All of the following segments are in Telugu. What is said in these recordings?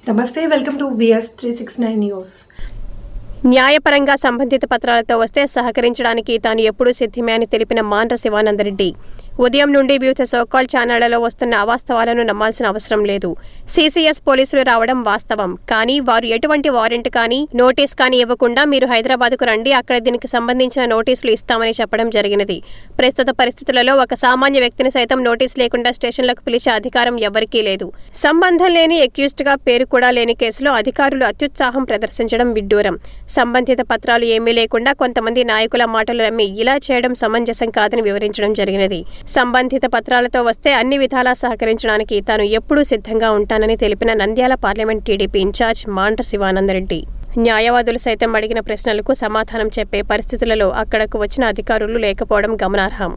నమస్తే, వెల్కమ్ టు VS 369 న్యూస్. న్యాయపరంగా సంబంధిత పత్రాలతో వస్తే సహకరించడానికి తాను ఎప్పుడూ సిద్ధమే అని తెలిపిన మాండ్ర శివానందరెడ్డి ఉదయం నుండి వివిధ సోకాల్ ఛానళ్లలో వస్తున్న అవాస్తవాలను నమ్మాల్సిన అవసరం లేదు. CCS పోలీసులు రావడం వాస్తవం. కానీ వారు ఎటువంటి వారెంట్ కానీ నోటీస్ కానీ ఇవ్వకుండా మీరు హైదరాబాద్కు రండి, అక్కడ దీనికి సంబంధించిన నోటీసులు ఇస్తామని చెప్పడం జరిగినది. ప్రస్తుత పరిస్థితులలో ఒక సామాన్య వ్యక్తిని సైతం నోటీస్ లేకుండా స్టేషన్లకు పిలిచే అధికారం ఎవరికీ లేదు. సంబంధం లేని అక్యూజ్డ్గా పేరు కూడా లేని కేసులో అధికారులు అత్యుత్సాహం ప్రదర్శించడం విడ్డూరం. సంబంధిత పత్రాలు ఏమీ లేకుండా కొంతమంది నాయకుల మాటలు నమ్మి ఇలా చేయడం సమంజసం కాదని వివరించడం జరిగినది. సంబంధిత పత్రాలతో వస్తే అన్ని విధాలా సహకరించడానికి తాను ఎప్పుడూ సిద్ధంగా ఉంటానని తెలిపిన Nandyal parliament TDP in charge Mandra Shivananda Reddy న్యాయవాదులు సైతం అడిగిన ప్రశ్నలకు సమాధానం చెప్పే పరిస్థితులలో అక్కడకు వచ్చిన అధికారులు లేకపోవడం గమనార్హం.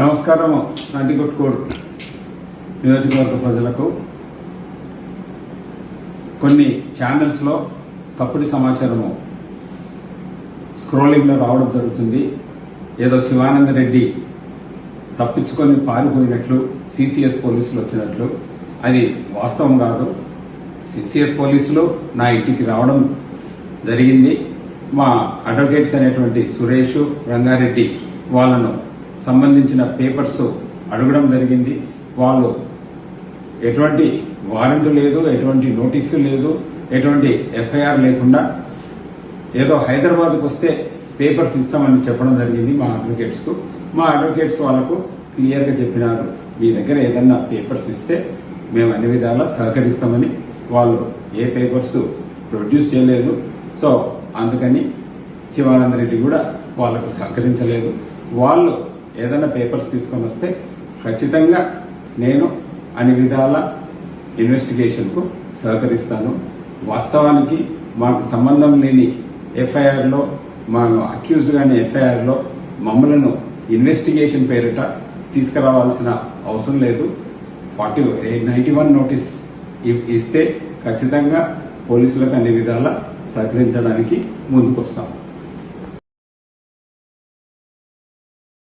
నమస్కారం. నందికొట్కూరు నియోజకవర్గ ప్రజలకు కొన్ని ఛానల్స్లో తప్పుడు సమాచారము స్క్రోలింగ్లో రావడం జరుగుతుంది. ఏదో శివానందరెడ్డి తప్పించుకొని పారిపోయినట్లు CCS పోలీసులు వచ్చినట్లు. అది వాస్తవం కాదు. CCS పోలీసులు నా ఇంటికి రావడం జరిగింది. మా అడ్వకేట్స్ అనేటువంటి సురేష్, రంగారెడ్డి వాళ్ళను సంబంధించిన పేపర్స్ అడగడం జరిగింది. వాళ్ళు ఎటువంటి వారెంట్ లేదు, ఎటువంటి నోటీసు లేదు, ఎటువంటి FIR లేకుండా ఏదో హైదరాబాద్కు వస్తే పేపర్స్ ఇస్తామని చెప్పడం జరిగింది మా అడ్వకేట్స్కు. మా అడ్వకేట్స్ వాళ్ళకు క్లియర్గా చెప్పినారు, మీ దగ్గర ఏదన్నా పేపర్స్ ఇస్తే మేము అన్ని విధాలా సహకరిస్తామని. వాళ్ళు ఏ పేపర్స్ ప్రొడ్యూస్ చేయలేదు. సో అందుకని శివానందరెడ్డి కూడా వాళ్ళకు సహకరించలేదు. వాళ్ళు ఏదైనా పేపర్స్ తీసుకొని వస్తే ఖచ్చితంగా నేను అన్ని విధాల ఇన్వెస్టిగేషన్కు సహకరిస్తాను. వాస్తవానికి మాకు సంబంధం లేని FIRలో, మాకు అక్యూజ్డ్ కానీ FIRలో మమ్మలను ఇన్వెస్టిగేషన్ పేరిట తీసుకురావాల్సిన అవసరం లేదు. 91 నోటీస్ ఇస్తే ఖచ్చితంగా పోలీసులకు అన్ని విధాలా సహకరించడానికి ముందుకొస్తాం.